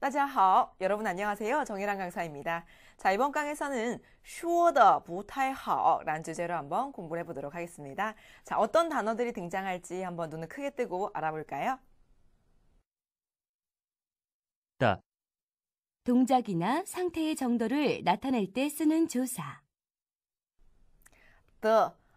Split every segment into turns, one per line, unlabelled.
大家好, 여러분 안녕하세요. 정혜란 강사입니다. 자, 이번 강에서는 说的不太好 라는 주제로 한번 공부를 해보도록 하겠습니다. 자, 어떤 단어들이 등장할지 한번 눈을 크게 뜨고 알아볼까요?
동작이나 상태의 정도를 나타낼 때 쓰는 조사.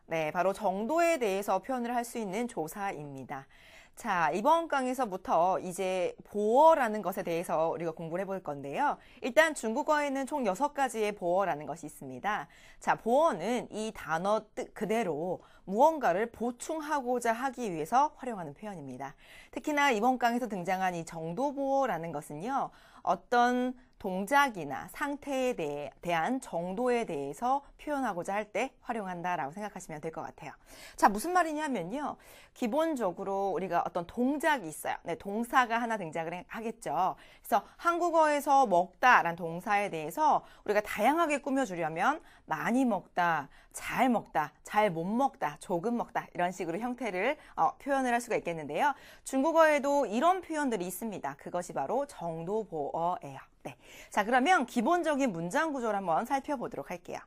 네, 바로 정도에 대해서 표현을 할 수 있는 조사입니다. 자, 이번 강에서부터 이제 보어라는 것에 대해서 우리가 공부를 해볼 건데요. 일단 중국어에는 총 6가지의 보어라는 것이 있습니다. 자, 보어는 이 단어 뜻 그대로 무언가를 보충하고자 하기 위해서 활용하는 표현입니다. 특히나 이번 강에서 등장한 이 정도 보어라는 것은요. 어떤 동작이나 상태에 대한 정도에 대해서 표현하고자 할 때 활용한다라고 생각하시면 될 것 같아요. 자, 무슨 말이냐면요. 기본적으로 우리가 어떤 동작이 있어요. 네, 동사가 하나 등장을 하겠죠. 그래서 한국어에서 먹다라는 동사에 대해서 우리가 다양하게 꾸며주려면 많이 먹다, 잘 못 먹다, 조금 먹다 이런 식으로 형태를 표현을 할 수가 있겠는데요. 중국어에도 이런 표현들이 있습니다. 그것이 바로 정도보어예요. 네. 자, 그러면 기본적인 문장 구조를 한번 살펴보도록 할게요.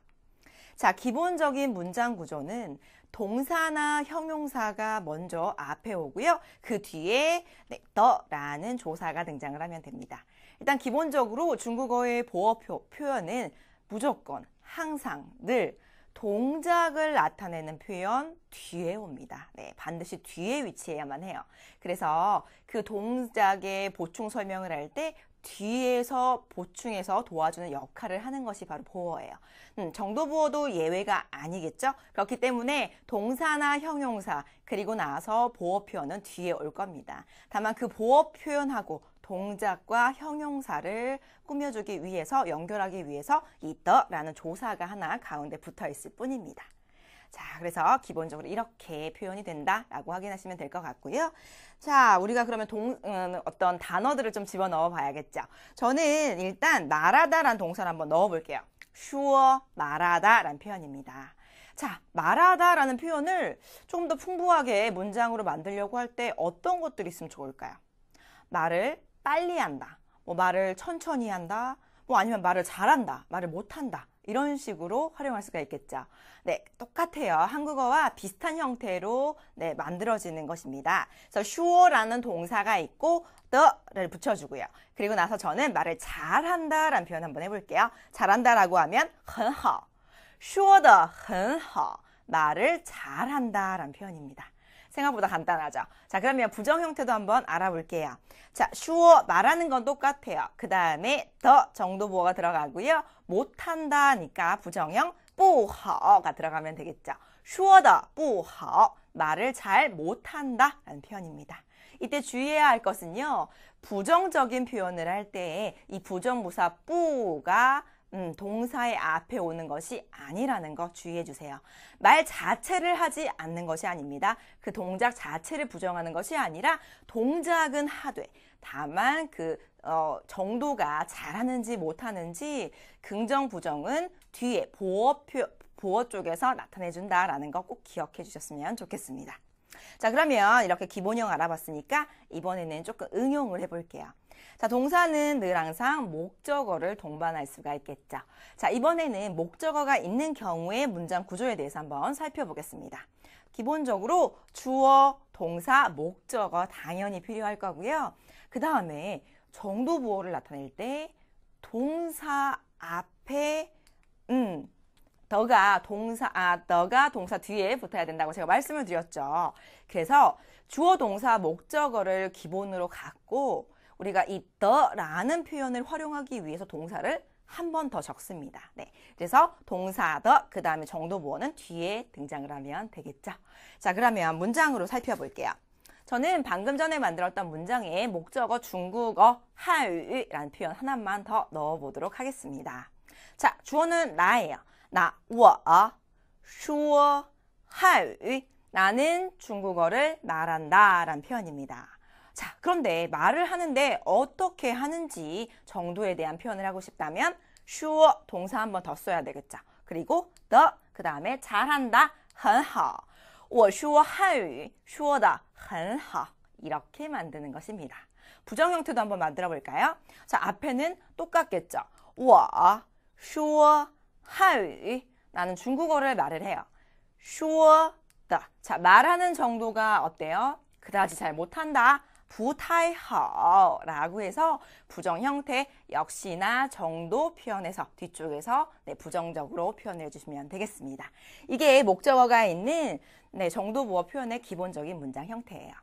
자, 기본적인 문장 구조는 동사나 형용사가 먼저 앞에 오고요. 그 뒤에 더라는 조사가 등장을 하면 됩니다. 일단 기본적으로 중국어의 보어 표현은 무조건, 항상, 늘 동작을 나타내는 표현 뒤에 옵니다. 네, 반드시 뒤에 위치해야만 해요. 그래서 그 동작의 보충 설명을 할 때 뒤에서 보충해서 도와주는 역할을 하는 것이 바로 보어예요. 정도 보어도 예외가 아니겠죠? 그렇기 때문에 동사나 형용사 그리고 나서 보어 표현은 뒤에 올 겁니다. 다만 그 보어 표현하고 동작과 형용사를 꾸며주기 위해서 연결하기 위해서 이 더라는 조사가 하나 가운데 붙어 있을 뿐입니다. 자, 그래서 기본적으로 이렇게 표현이 된다라고 확인하시면 될 것 같고요. 자, 우리가 그러면 어떤 단어들을 좀 집어넣어 봐야겠죠. 저는 일단 말하다라는 동사를 한번 넣어 볼게요. 슈어 말하다라는 표현입니다. 자, 말하다라는 표현을 조금 더 풍부하게 문장으로 만들려고 할 때 어떤 것들이 있으면 좋을까요? 말을 빨리 한다, 뭐 말을 천천히 한다, 뭐 아니면 말을 잘한다, 말을 못한다. 이런 식으로 활용할 수가 있겠죠. 네, 똑같아요. 한국어와 비슷한 형태로 만들어지는 것입니다. 그래서 shuo라는 동사가 있고 the를 붙여주고요. 그리고 나서 저는 말을 잘한다라는 표현 한번 해볼게요. 잘한다라고 하면 很好, 说得很好, 말을 잘한다라는 표현입니다. 생각보다 간단하죠. 자, 그러면 부정 형태도 한번 알아볼게요. 자, 슈어 말하는 건 똑같아요. 그 다음에 더 정도 보어가 들어가고요. 못한다니까 부정형 不好가 들어가면 되겠죠. 说的不好 말을 잘 못한다 라는 표현입니다. 이때 주의해야 할 것은요. 부정적인 표현을 할 때 이 부정부사 不가 동사의 앞에 오는 것이 아니라는 거 주의해 주세요. 말 자체를 하지 않는 것이 아닙니다. 그 동작 자체를 부정하는 것이 아니라 동작은 하되 다만 그 정도가 잘하는지 못하는지 긍정 부정은 뒤에 보어 쪽에서 나타내 준다라는 거 꼭 기억해 주셨으면 좋겠습니다. 자, 그러면 이렇게 기본형 알아봤으니까 이번에는 조금 응용을 해볼게요. 자, 동사는 늘 항상 목적어를 동반할 수가 있겠죠. 자, 이번에는 목적어가 있는 경우의 문장 구조에 대해서 한번 살펴보겠습니다. 기본적으로 주어, 동사, 목적어 당연히 필요할 거고요. 그 다음에 정도 부호를 나타낼 때 동사 앞에 더가 동사 뒤에 붙어야 된다고 제가 말씀을 드렸죠. 그래서 주어, 동사, 목적어를 기본으로 갖고 우리가 이 더라는 표현을 활용하기 위해서 동사를 한 번 더 적습니다. 네, 그래서 동사 더, 그 다음에 정도 보어는 뒤에 등장을 하면 되겠죠. 자, 그러면 문장으로 살펴볼게요. 저는 방금 전에 만들었던 문장에 목적어 중국어 한유라는 표현 하나만 더 넣어보도록 하겠습니다. 자, 주어는 나예요. 나, 我说汉语 나는 중국어를 말한다 라는 표현입니다. 자, 그런데 말을 하는데 어떻게 하는지 정도에 대한 표현을 하고 싶다면 说 동사 한 번 더 써야 되겠죠. 그리고 the 그 다음에 잘한다 很好我说汉语说得很好 이렇게 만드는 것입니다. 부정 형태도 한번 만들어 볼까요? 자, 앞에는 똑같겠죠. 我说汉语 나는 중국어를 말을 해요. 说的 자, 말하는 정도가 어때요? 그다지 잘 못한다. 不太好 라고 해서 부정 형태 역시나 정도 표현해서 뒤쪽에서 부정적으로 표현해 주시면 되겠습니다. 이게 목적어가 있는 정도 부호 표현의 기본적인 문장 형태예요.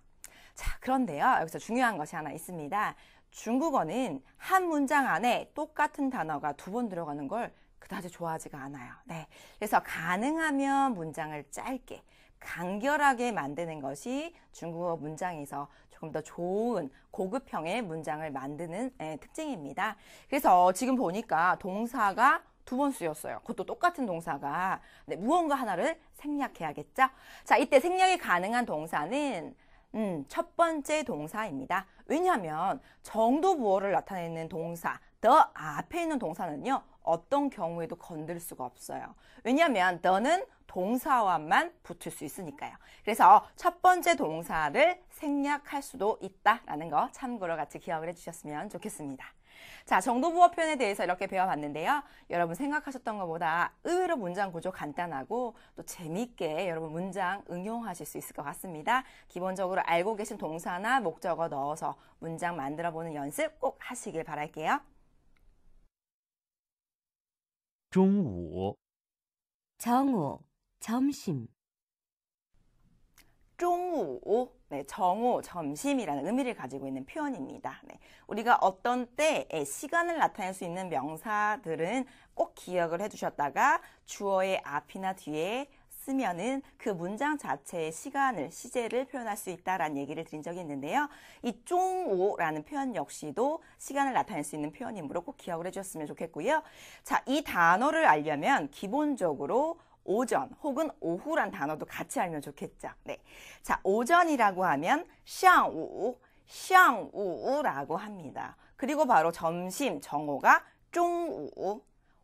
자, 그런데요. 여기서 중요한 것이 하나 있습니다. 중국어는 한 문장 안에 똑같은 단어가 2번 들어가는 걸 그다지 좋아하지가 않아요. 네. 그래서 가능하면 문장을 짧게 간결하게 만드는 것이 중국어 문장에서 조금 더 좋은 고급형의 문장을 만드는 특징입니다. 그래서 지금 보니까 동사가 2번 쓰였어요. 그것도 똑같은 동사가 무언가 하나를 생략해야겠죠? 자, 이때 생략이 가능한 동사는 첫 번째 동사입니다. 왜냐하면 정도 부호를 나타내는 동사, the 앞에 있는 동사는요. 어떤 경우에도 건들 수가 없어요. 왜냐하면 the는 동사와만 붙을 수 있으니까요. 그래서 첫 번째 동사를 생략할 수도 있다라는 거 참고로 같이 기억을 해주셨으면 좋겠습니다. 자, 정도부호 표현에 대해서 이렇게 배워봤는데요. 여러분 생각하셨던 것보다 의외로 문장 구조 간단하고 또 재미있게 여러분 문장 응용하실 수 있을 것 같습니다. 기본적으로 알고 계신 동사나 목적어 넣어서 문장 만들어보는 연습 꼭 하시길 바랄게요.
中午
정오, 점심.
中午, 정오, 점심이라는 의미를 가지고 있는 표현입니다. 우리가 어떤 때에 시간을 나타낼 수 있는 명사들은 꼭 기억을 해주셨다가 주어의 앞이나 뒤에 쓰면은 그 문장 자체의 시간을, 시제를 표현할 수 있다라는 얘기를 드린 적이 있는데요. 이 중오라는 표현 역시도 시간을 나타낼 수 있는 표현이므로 꼭 기억을 해주셨으면 좋겠고요. 자, 이 단어를 알려면 기본적으로 오전 혹은 오후란 단어도 같이 알면 좋겠죠. 네. 자, 오전이라고 하면 上午, 上午라고 합니다. 그리고 바로 점심, 정오가 中午,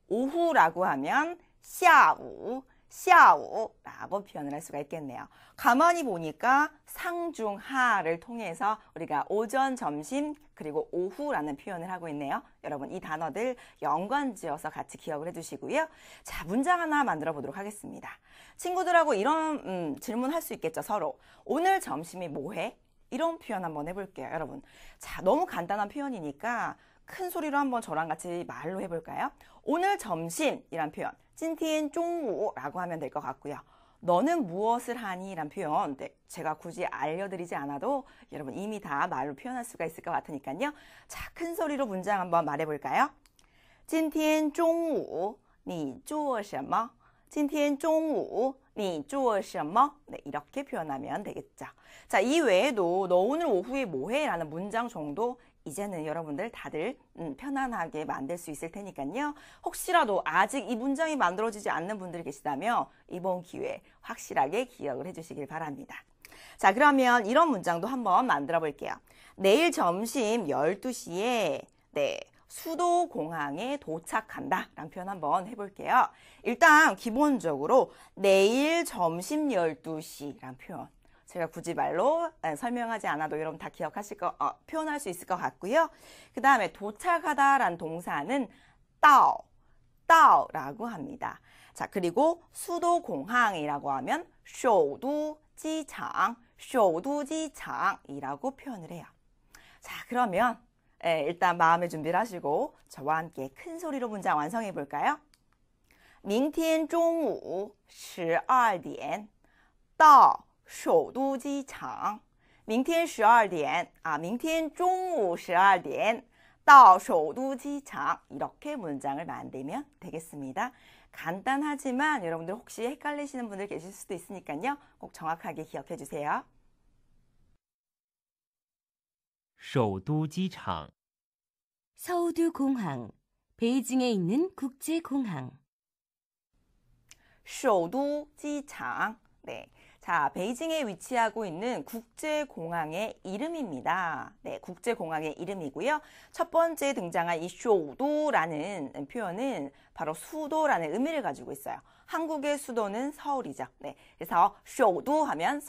오후라고 하면 下午, 下午라고 표현을 할 수가 있겠네요. 가만히 보니까 상중하를 통해서 우리가 오전, 점심, 그리고 오후라는 표현을 하고 있네요. 여러분 이 단어들 연관지어서 같이 기억을 해주시고요. 자, 문장 하나 만들어 보도록 하겠습니다. 친구들하고 이런 질문할 수 있겠죠. 서로. 오늘 점심이 뭐해? 이런 표현 한번 해볼게요. 여러분. 자, 너무 간단한 표현이니까 큰 소리로 한번 저랑 같이 말로 해볼까요? 오늘 점심이란 표현. 今天中午라고 하면 될 것 같고요. 너는 무엇을 하니? 라는 표현 제가 굳이 알려드리지 않아도 여러분 이미 다 말로 표현할 수가 있을 것 같으니까요. 자, 큰 소리로 문장 한번 말해볼까요? 今天中午你做什么? 今天中午你做什么? 네, 이렇게 표현하면 되겠죠. 자, 이 외에도 너 오늘 오후에 뭐해? 라는 문장 정도 이제는 여러분들 다들 편안하게 만들 수 있을 테니까요. 혹시라도 아직 이 문장이 만들어지지 않는 분들이 계시다면 이번 기회에 확실하게 기억을 해주시길 바랍니다. 자, 그러면 이런 문장도 한번 만들어 볼게요. 내일 점심 12시에 수도공항에 도착한다 라는 표현 한번 해볼게요. 일단 기본적으로 내일 점심 12시 라는 표현 제가 굳이 말로 설명하지 않아도 여러분 다 기억하실 표현할 수 있을 것 같고요. 그 다음에 도착하다라는 동사는 到, 라고 합니다. 자, 그리고 수도공항이라고 하면 首都机场, 首都机场이라고 표현을 해요. 자, 그러면 일단 마음의 준비를 하시고 저와 함께 큰 소리로 문장 완성해 볼까요? 明天中午12点到首都机场明天12点明天中午12点到首都机场 이렇게 문장을 만들면 되겠습니다. 간단하지만 여러분들 혹시 헷갈리시는 분들 계실 수도 있으니까요. 꼭 정확하게 기억해 주세요.
首都机场
서우두 공항, 베이징에 있는 국제공항.
首都机场 네. 자, 베이징에 위치하고 있는 국제공항의 이름입니다. 네, 국제공항의 이름이고요. 첫 번째 등장한 이 쇼도라는 표현은 바로 수도라는 의미를 가지고 있어요. 한국의 수도는 서울이죠. 네, 그래서 쇼도 하면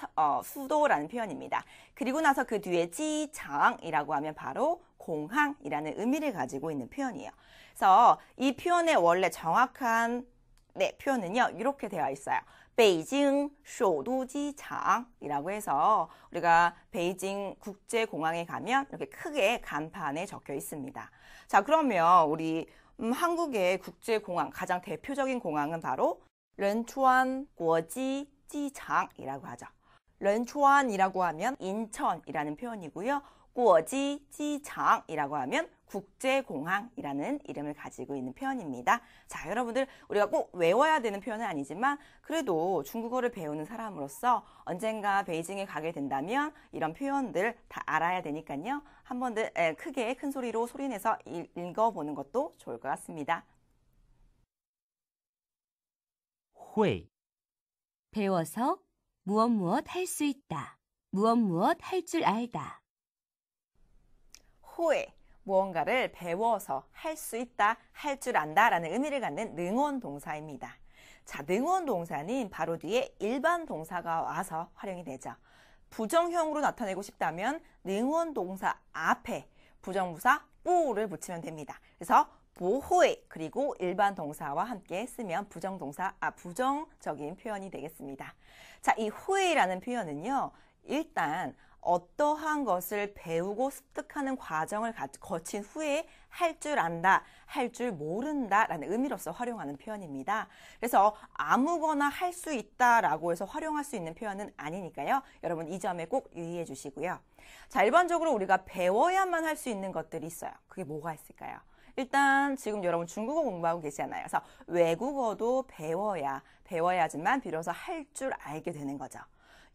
수도라는 표현입니다. 그리고 나서 그 뒤에 지창이라고 하면 바로 공항이라는 의미를 가지고 있는 표현이에요. 그래서 이 표현의 원래 정확한 표현은요, 이렇게 되어 있어요. 베이징 쇼도지창이라고 해서 우리가 베이징 국제공항에 가면 이렇게 크게 간판에 적혀 있습니다. 자, 그러면 우리 한국의 국제공항 가장 대표적인 공항은 바로 런추안国际机场이라고 하죠. 런추안이라고 하면 인천이라는 표현이고요. 国际机场이라고 하면 국제공항이라는 이름을 가지고 있는 표현입니다. 자, 여러분들 우리가 꼭 외워야 되는 표현은 아니지만 그래도 중국어를 배우는 사람으로서 언젠가 베이징에 가게 된다면 이런 표현들 다 알아야 되니까요. 한번들 크게 큰 소리로 소리내서 읽어보는 것도 좋을 것 같습니다.
会
배워서 무엇 할 수 있다. 무엇 할 줄 알다.
会 무언가를 배워서 할 수 있다, 할 줄 안다 라는 의미를 갖는 능원 동사입니다. 자, 능원 동사는 바로 뒤에 일반 동사가 와서 활용이 되죠. 부정형으로 나타내고 싶다면 능원 동사 앞에 부정부사 뿌를 붙이면 됩니다. 그래서 不会 그리고 일반 동사와 함께 쓰면 부정적인 표현이 되겠습니다. 자, 이 会라는 표현은요. 일단 어떠한 것을 배우고 습득하는 과정을 거친 후에 할 줄 안다, 할 줄 모른다 라는 의미로서 활용하는 표현입니다. 그래서 아무거나 할 수 있다라고 해서 활용할 수 있는 표현은 아니니까요. 여러분 이 점에 꼭 유의해 주시고요. 자, 일반적으로 우리가 배워야만 할 수 있는 것들이 있어요. 그게 뭐가 있을까요? 일단 지금 여러분 중국어 공부하고 계시잖아요. 그래서 외국어도 배워야지만 비로소 할 줄 알게 되는 거죠.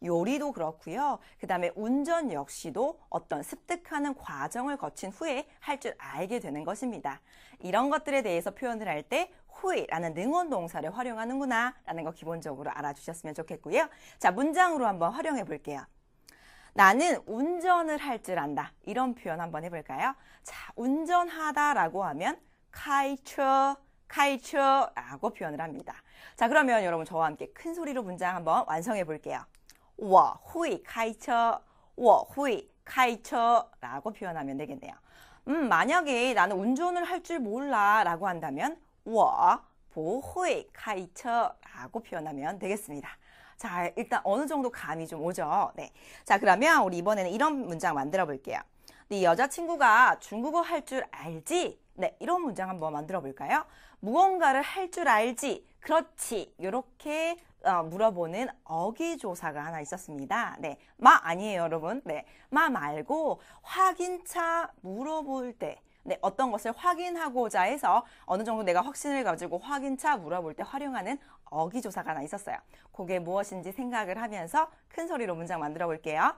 요리도 그렇고요. 그 다음에 운전 역시도 어떤 습득하는 과정을 거친 후에 할 줄 알게 되는 것입니다. 이런 것들에 대해서 표현을 할 때 후이라는 능원 동사를 활용하는구나 라는 거 기본적으로 알아주셨으면 좋겠고요. 자, 문장으로 한번 활용해 볼게요. 나는 운전을 할 줄 안다. 이런 표현 한번 해볼까요? 자, 운전하다라고 하면 카이처라고 표현을 합니다. 자, 그러면 여러분 저와 함께 큰 소리로 문장 한번 완성해 볼게요. 我会开车라고 표현하면 되겠네요. 만약에 나는 운전을 할 줄 몰라 라고 한다면 我不会开车라고 표현하면 되겠습니다. 자, 일단 어느 정도 감이 좀 오죠? 네. 자, 그러면 우리 이번에는 이런 문장 만들어 볼게요. 네 여자친구가 중국어 할 줄 알지? 네, 이런 문장 한번 만들어 볼까요? 무언가를 할 줄 알지? 그렇지. 이렇게 물어보는 어기조사가 하나 있었습니다. 네, 마 아니에요, 여러분. 네, 마 말고 확인차 물어볼 때, 네, 어떤 것을 확인하고자 해서 어느 정도 내가 확신을 가지고 확인차 물어볼 때 활용하는 어기조사가 하나 있었어요. 그게 무엇인지 생각을 하면서 큰 소리로 문장 만들어 볼게요.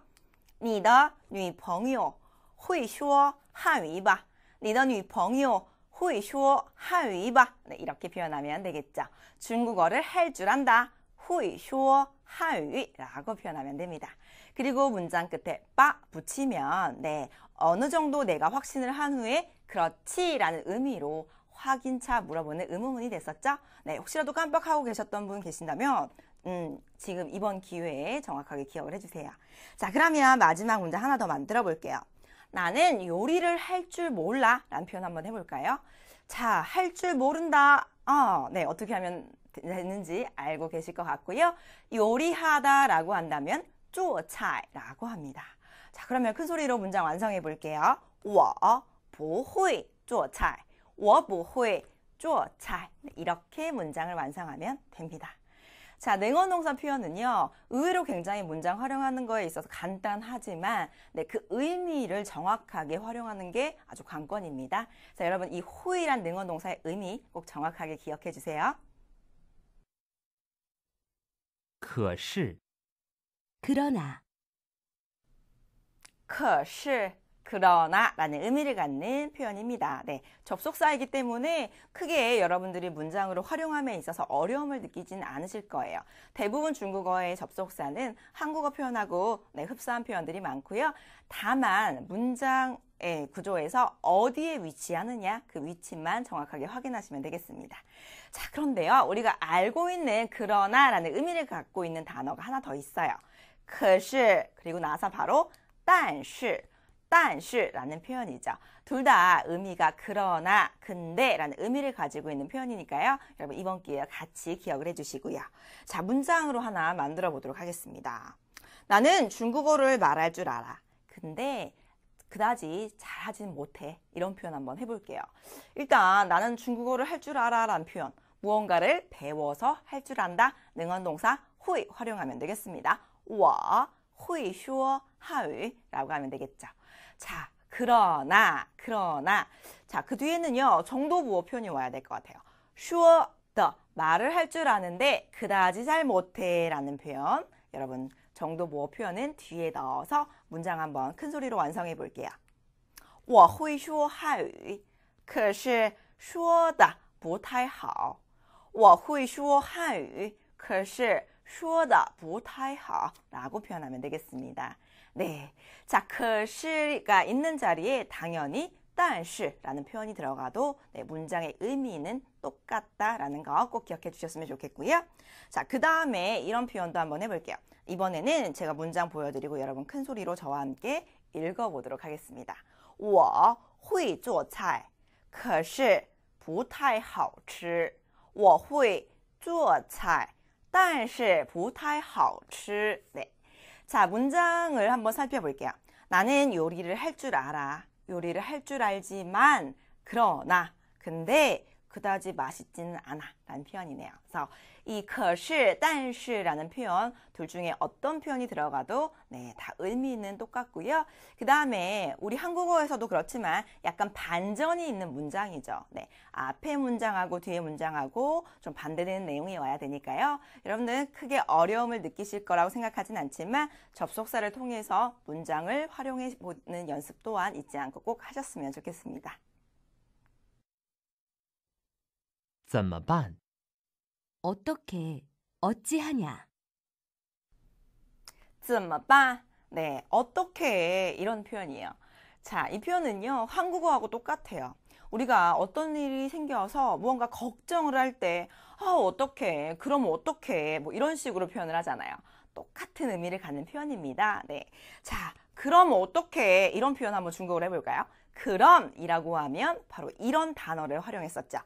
你的女朋友会说汉语吧?你的女朋友会说汉语吧? 네, 이렇게 표현하면 되겠죠. 중국어를 할 줄 안다. 会说汉语라고 표현하면 됩니다. 그리고 문장 끝에 빠 붙이면 네, 어느 정도 내가 확신을 한 후에 그렇지 라는 의미로 확인차 물어보는 의문문이 됐었죠? 네, 혹시라도 깜빡하고 계셨던 분 계신다면 지금 이번 기회에 정확하게 기억을 해주세요. 자, 그러면 마지막 문장 하나 더 만들어 볼게요. 나는 요리를 할 줄 몰라 라는 표현 한번 해볼까요? 자, 할 줄 모른다. 네, 어떻게 하면 되는지 알고 계실 것 같고요. 요리하다 라고 한다면 做菜라고 합니다. 자, 그러면 큰 소리로 문장 완성해 볼게요. 我不会做菜我不会做菜 이렇게 문장을 완성하면 됩니다. 자, 능언동사 표현은요. 의외로 굉장히 문장 활용하는 거에 있어서 간단하지만 네, 그 의미를 정확하게 활용하는 게 아주 관건입니다. 자, 여러분 이 후이란 능언동사의 의미 꼭 정확하게 기억해 주세요.
可是
그러나
可是 그러나 라는 의미를 갖는 표현입니다. 네, 접속사이기 때문에 크게 여러분들이 문장으로 활용함에 있어서 어려움을 느끼지는 않으실 거예요. 대부분 중국어의 접속사는 한국어 표현하고 흡사한 표현들이 많고요. 다만 문장의 구조에서 어디에 위치하느냐 그 위치만 정확하게 확인하시면 되겠습니다. 자, 그런데요. 우리가 알고 있는 그러나 라는 의미를 갖고 있는 단어가 하나 더 있어요. 可是 그리고 나서 바로 但是 但是라는 표현이죠. 둘 다 의미가 그러나, 근데 라는 의미를 가지고 있는 표현이니까요. 여러분 이번 기회에 같이 기억을 해주시고요. 자, 문장으로 하나 만들어 보도록 하겠습니다. 나는 중국어를 말할 줄 알아. 근데 그다지 잘하진 못해. 이런 표현 한번 해볼게요. 일단 나는 중국어를 할 줄 알아 라는 표현. 무언가를 배워서 할 줄 안다. 능언동사 会 활용하면 되겠습니다. 我会说汉语 라고 하면 되겠죠. 자, 그러나. 자, 그 뒤에는요, 정도부호 표현이 와야 될 것 같아요. 说的, 말을 할 줄 아는데 그다지 잘 못해 라는 표현. 여러분, 정도부호 표현은 뒤에 넣어서 문장 한번 큰 소리로 완성해 볼게요. 我会说汉语,可是说的不太好. 我会说汉语,可是说的不太好 라고 표현하면 되겠습니다. 네, 자, 可是가 있는 자리에 당연히 但是라는 표현이 들어가도 문장의 의미는 똑같다라는 거 꼭 기억해 주셨으면 좋겠고요. 자, 그 다음에 이런 표현도 한번 해볼게요. 이번에는 제가 문장 보여드리고 여러분 큰 소리로 저와 함께 읽어보도록 하겠습니다. 我会做菜,可是不太好吃. 我会做菜,但是不太好吃. 네. 자, 문장을 한번 살펴볼게요. 나는 요리를 할 줄 알아. 요리를 할 줄 알지만, 그러나, 근데 그다지 맛있지는 않아 라는 표현이네요. 그래서 이 可是,但是라는 표현 둘 중에 어떤 표현이 들어가도 다 의미는 똑같고요. 그 다음에 우리 한국어에서도 그렇지만 약간 반전이 있는 문장이죠. 네, 앞에 문장하고 뒤에 문장하고 좀 반대되는 내용이 와야 되니까요. 여러분들 크게 어려움을 느끼실 거라고 생각하진 않지만 접속사를 통해서 문장을 활용해 보는 연습 또한 잊지 않고 꼭 하셨으면 좋겠습니다.
怎么办?
어떻게, 어찌하냐.
怎么办? 네, 어떻게 이런 표현이에요. 자, 이 표현은요, 한국어하고 똑같아요. 우리가 어떤 일이 생겨서 무언가 걱정을 할 때, 어떡해, 그럼 어떡해, 뭐 이런 식으로 표현을 하잖아요. 똑같은 의미를 갖는 표현입니다. 네, 자, 그럼 어떡해, 이런 표현 한번 중국어로 해볼까요? 그럼이라고 하면 바로 이런 단어를 활용했었죠.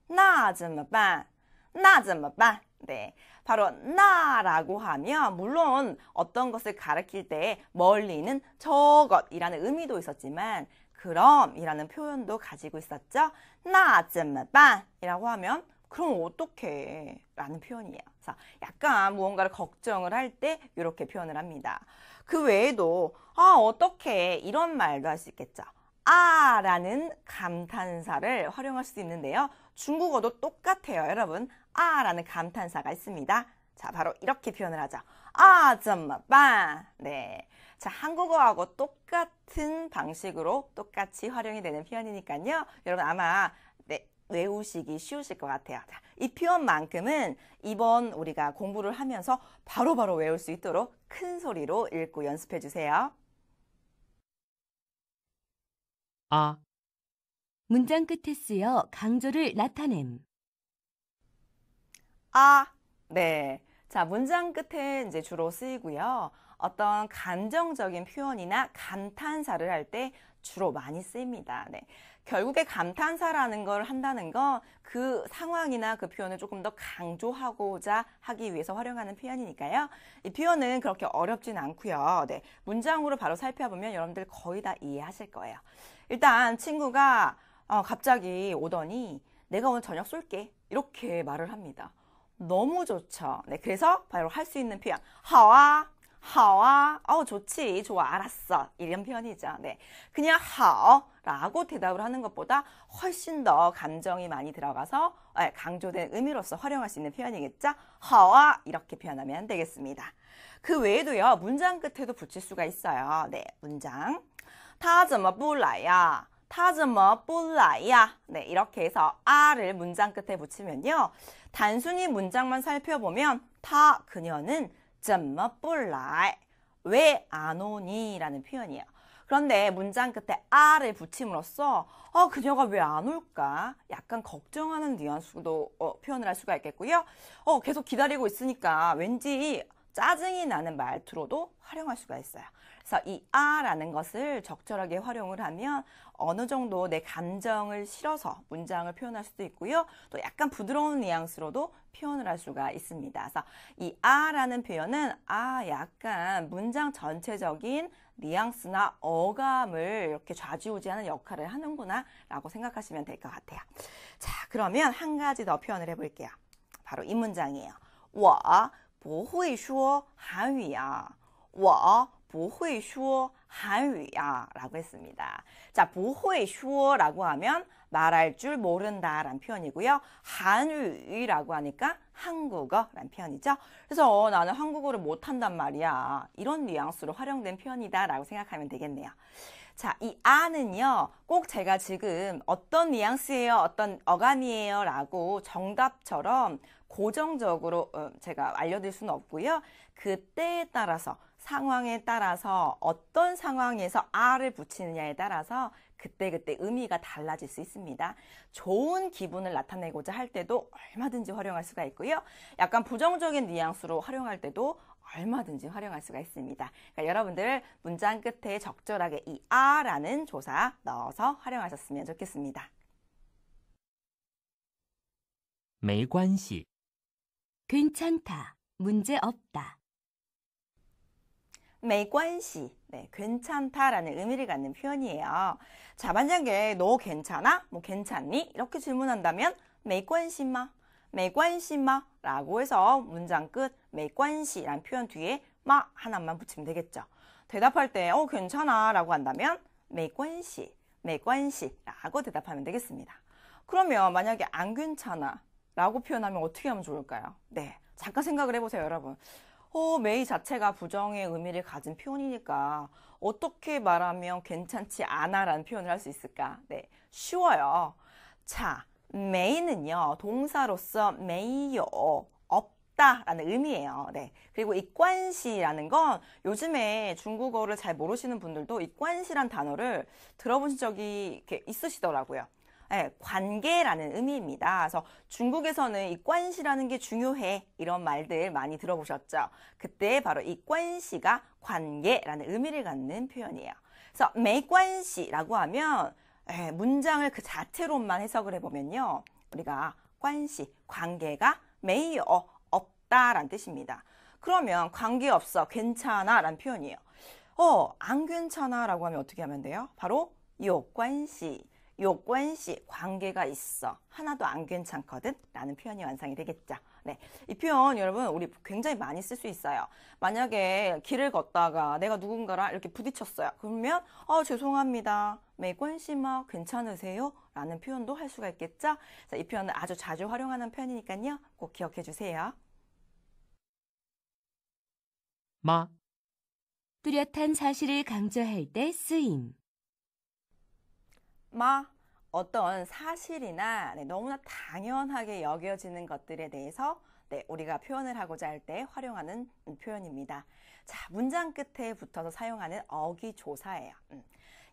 那怎么办? 那怎么办? 네, 바로 나라고 하면 물론 어떤 것을 가리킬 때 멀리는 저것이라는 의미도 있었지만 그럼이라는 표현도 가지고 있었죠. 那怎么办? 이라고 하면 그럼 어떡해? 라는 표현이에요. 그래서 약간 무언가를 걱정을 할 때 이렇게 표현을 합니다. 그 외에도 어떡해? 이런 말도 할 수 있겠죠. 라는 감탄사를 활용할 수 있는데요. 중국어도 똑같아요. 여러분, 라는 감탄사가 있습니다. 자, 바로 이렇게 표현을 하죠. 怎么办? 네. 자, 한국어하고 똑같은 방식으로 똑같이 활용이 되는 표현이니까요. 여러분 아마 외우시기 쉬우실 것 같아요. 자, 이 표현만큼은 이번 우리가 공부를 하면서 바로바로 외울 수 있도록 큰 소리로 읽고 연습해 주세요.
문장 끝에 쓰여 강조를 나타냄.
네. 자, 문장 끝에 이제 주로 쓰이고요. 어떤 감정적인 표현이나 감탄사를 할 때 주로 많이 쓰입니다. 네. 결국에 감탄사라는 걸 한다는 건 그 상황이나 그 표현을 조금 더 강조하고자 하기 위해서 활용하는 표현이니까요. 이 표현은 그렇게 어렵진 않고요. 네. 문장으로 바로 살펴보면 여러분들 거의 다 이해하실 거예요. 일단 친구가 갑자기 오더니 내가 오늘 저녁 쏠게 이렇게 말을 합니다. 너무 좋죠. 네, 그래서 바로 할 수 있는 표현 好啊, 好啊, 좋지, 좋아, 알았어 이런 표현이죠. 네, 그냥 好라고 대답을 하는 것보다 훨씬 더 감정이 많이 들어가서 강조된 의미로서 활용할 수 있는 표현이겠죠. 好啊 이렇게 표현하면 되겠습니다. 그 외에도요 문장 끝에도 붙일 수가 있어요. 네, 문장 他怎么不来呀? 他怎么不来呀? 네, 이렇게 해서 아를 문장 끝에 붙이면요. 단순히 문장만 살펴보면 他 그녀는 怎么不来? 왜 안 오니? 라는 표현이에요. 그런데 문장 끝에 아를 붙임으로써 그녀가 왜 안 올까? 약간 걱정하는 뉘앙스도 표현을 할 수가 있겠고요. 계속 기다리고 있으니까 왠지 짜증이 나는 말투로도 활용할 수가 있어요. 그래서 이 아라는 것을 적절하게 활용을 하면 어느 정도 내 감정을 실어서 문장을 표현할 수도 있고요. 또 약간 부드러운 뉘앙스로도 표현을 할 수가 있습니다. 그래서 이 아라는 표현은 약간 문장 전체적인 뉘앙스나 어감을 이렇게 좌지우지하는 역할을 하는구나 라고 생각하시면 될 것 같아요. 자, 그러면 한 가지 더 표현을 해볼게요. 바로 이 문장이에요. 我不会说韩语呀. 我不会说韩语呀 라고 했습니다. 자, 不会说라고 하면 말할 줄 모른다 라는 표현이고요. 한유라고 하니까 한국어라는 표현이죠. 그래서 나는 한국어를 못한단 말이야. 이런 뉘앙스로 활용된 표현이다 라고 생각하면 되겠네요. 자, 이 아는요, 꼭 제가 지금 어떤 뉘앙스예요, 어떤 어감이에요 라고 정답처럼 고정적으로 제가 알려드릴 수는 없고요. 그때에 따라서, 상황에 따라서 어떤 상황에서 아를 붙이느냐에 따라서 그때그때 의미가 달라질 수 있습니다. 좋은 기분을 나타내고자 할 때도 얼마든지 활용할 수가 있고요. 약간 부정적인 뉘앙스로 활용할 때도 얼마든지 활용할 수가 있습니다. 그러니까 여러분들 문장 끝에 적절하게 이 아라는 조사 넣어서 활용하셨으면 좋겠습니다.
没关系
괜찮다. 문제 없다.
没关系. 네, 괜찮다라는 의미를 갖는 표현이에요. 자, 만약에 너 괜찮아? 뭐 괜찮니? 이렇게 질문한다면 没关系吗? 没关系吗? 라고 해서 문장 끝 没关系라는 표현 뒤에 마 하나만 붙이면 되겠죠. 대답할 때 괜찮아 라고 한다면 没关系, 没关系 라고 대답하면 되겠습니다. 그러면 만약에 안 괜찮아 라고 표현하면 어떻게 하면 좋을까요? 네, 잠깐 생각을 해보세요, 여러분. 메이 자체가 부정의 의미를 가진 표현이니까 어떻게 말하면 괜찮지 않아 라는 표현을 할 수 있을까? 네, 쉬워요. 자, 메이는요, 동사로서 메이요, 없다 라는 의미예요. 네, 그리고 이 관시라는 건 요즘에 중국어를 잘 모르시는 분들도 이 관시란 단어를 들어보신 적이 이렇게 있으시더라고요. 네, 관계라는 의미입니다. 그래서 중국에서는 이 관시라는 게 중요해 이런 말들 많이 들어보셨죠? 그때 바로 이 관시가 관계라는 의미를 갖는 표현이에요. 그래서 没关系라고 하면 문장을 그 자체로만 해석을 해보면요. 우리가 관시, 관계가 没有, 없다라는 뜻입니다. 그러면 관계없어, 괜찮아 라는 표현이에요. 안 괜찮아 라고 하면 어떻게 하면 돼요? 바로 有关系. 요관시 관계가 있어. 하나도 안 괜찮거든. 라는 표현이 완성이 되겠죠. 네, 이 표현 여러분 우리 굉장히 많이 쓸 수 있어요. 만약에 길을 걷다가 내가 누군가랑 이렇게 부딪혔어요. 그러면 죄송합니다. 没关系吗? 괜찮으세요? 라는 표현도 할 수가 있겠죠. 자, 이 표현은 아주 자주 활용하는 표현이니까요. 꼭 기억해 주세요.
妈
뚜렷한 사실을 강조할 때 쓰임.
어떤 사실이나 너무나 당연하게 여겨지는 것들에 대해서 우리가 표현을 하고자 할 때 활용하는 표현입니다. 자, 문장 끝에 붙어서 사용하는 어기조사예요.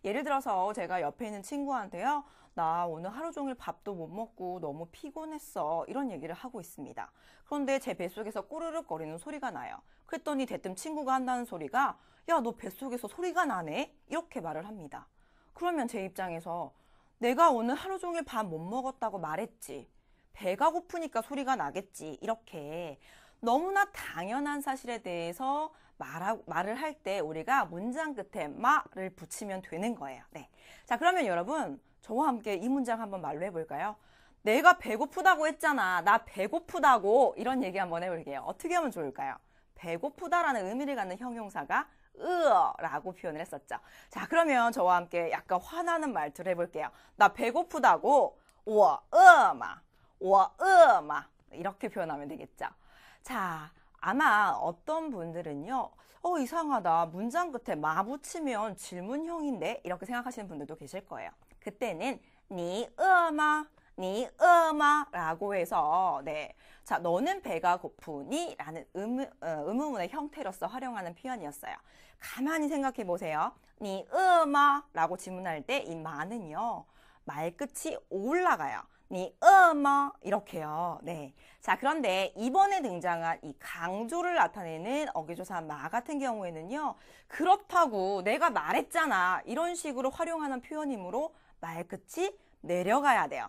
예를 들어서 제가 옆에 있는 친구한테요. 나 오늘 하루 종일 밥도 못 먹고 너무 피곤했어. 이런 얘기를 하고 있습니다. 그런데 제 뱃속에서 꼬르륵 거리는 소리가 나요. 그랬더니 대뜸 친구가 한다는 소리가 야, 너 뱃속에서 소리가 나네? 이렇게 말을 합니다. 그러면 제 입장에서 내가 오늘 하루 종일 밥 못 먹었다고 말했지. 배가 고프니까 소리가 나겠지. 이렇게 너무나 당연한 사실에 대해서 말을 할 때 우리가 문장 끝에 마를 붙이면 되는 거예요. 네. 자, 그러면 여러분 저와 함께 이 문장 한번 말로 해볼까요? 내가 배고프다고 했잖아. 나 배고프다고. 이런 얘기 한번 해볼게요. 어떻게 하면 좋을까요? 배고프다라는 의미를 갖는 형용사가 라고 표현을 했었죠. 자, 그러면 저와 함께 약간 화나는 말투를 해볼게요. 나 배고프다고 我饿嘛 이렇게 표현하면 되겠죠. 자, 아마 어떤 분들은요, 이상하다. 문장 끝에 마 붙이면 질문형인데? 이렇게 생각하시는 분들도 계실 거예요. 그때는, 你饿吗? 你饿吗? 라고 해서, 네. 자, 너는 배가 고프니? 라는 의문문의 형태로서 활용하는 표현이었어요. 가만히 생각해 보세요. 你饿吗? 라고 질문할 때 이 마는요, 말끝이 올라가요. 你饿吗? 이렇게요. 네. 자, 그런데 이번에 등장한 이 강조를 나타내는 어기조사 마 같은 경우에는요, 그렇다고 내가 말했잖아. 이런 식으로 활용하는 표현이므로 말끝이 내려가야 돼요.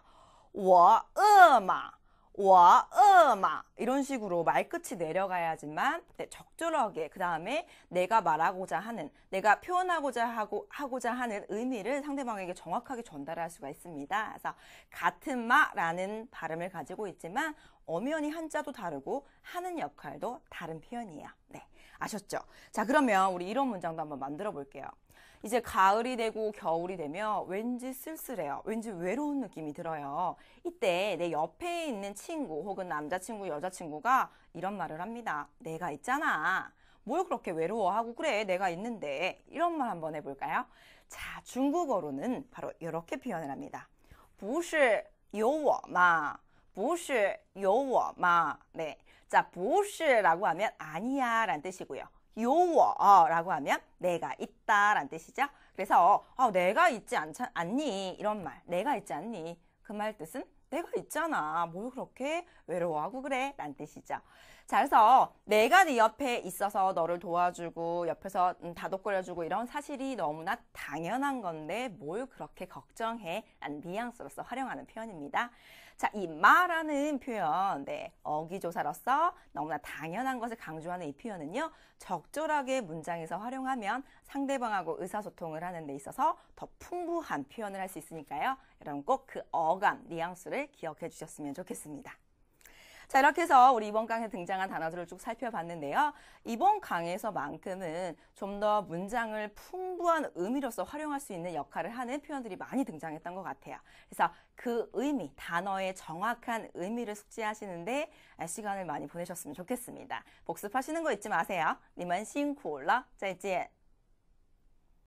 我饿吗? 我饿吗? 이런 식으로 말끝이 내려가야지만 적절하게 그 다음에 내가 말하고자 하는, 내가 표현하고자 하고자 하는 의미를 상대방에게 정확하게 전달할 수가 있습니다. 그래서 같은 마라는 발음을 가지고 있지만 엄연히 한자도 다르고 하는 역할도 다른 표현이에요. 네, 아셨죠? 자, 그러면 우리 이런 문장도 한번 만들어 볼게요. 이제 가을이 되고 겨울이 되면 왠지 쓸쓸해요. 왠지 외로운 느낌이 들어요. 이때 내 옆에 있는 친구 혹은 남자친구, 여자친구가 이런 말을 합니다. 내가 있잖아. 뭘 그렇게 외로워하고 그래. 내가 있는데. 이런 말 한번 해볼까요? 자, 중국어로는 바로 이렇게 표현을 합니다. 不是有我吗? 不是有我吗? 네. 자, 不是라고 하면 아니야 라는 뜻이고요. 요워라고 하면 내가 있다 라는 뜻이죠. 그래서 내가 있지 않니? 이런 말. 내가 있지 않니? 그 말 뜻은 내가 있잖아. 뭘 그렇게 외로워하고 그래? 라는 뜻이죠. 자, 그래서 내가 네 옆에 있어서 너를 도와주고 옆에서 다독거려주고 이런 사실이 너무나 당연한 건데 뭘 그렇게 걱정해? 라는 뉘앙스로서 활용하는 표현입니다. 자, 이 마라는 표현, 네, 어기조사로서 너무나 당연한 것을 강조하는 이 표현은요, 적절하게 문장에서 활용하면 상대방하고 의사소통을 하는 데 있어서 더 풍부한 표현을 할 수 있으니까요. 여러분 꼭 그 어감, 뉘앙스를 기억해 주셨으면 좋겠습니다. 자, 이렇게 해서 우리 이번 강의에 등장한 단어들을 쭉 살펴봤는데요. 이번 강의에서만큼은 좀 더 문장을 풍부한 의미로서 활용할 수 있는 역할을 하는 표현들이 많이 등장했던 것 같아요. 그래서 그 의미, 단어의 정확한 의미를 숙지하시는데 시간을 많이 보내셨으면 좋겠습니다. 복습하시는 거 잊지 마세요. 你们辛苦了，再见。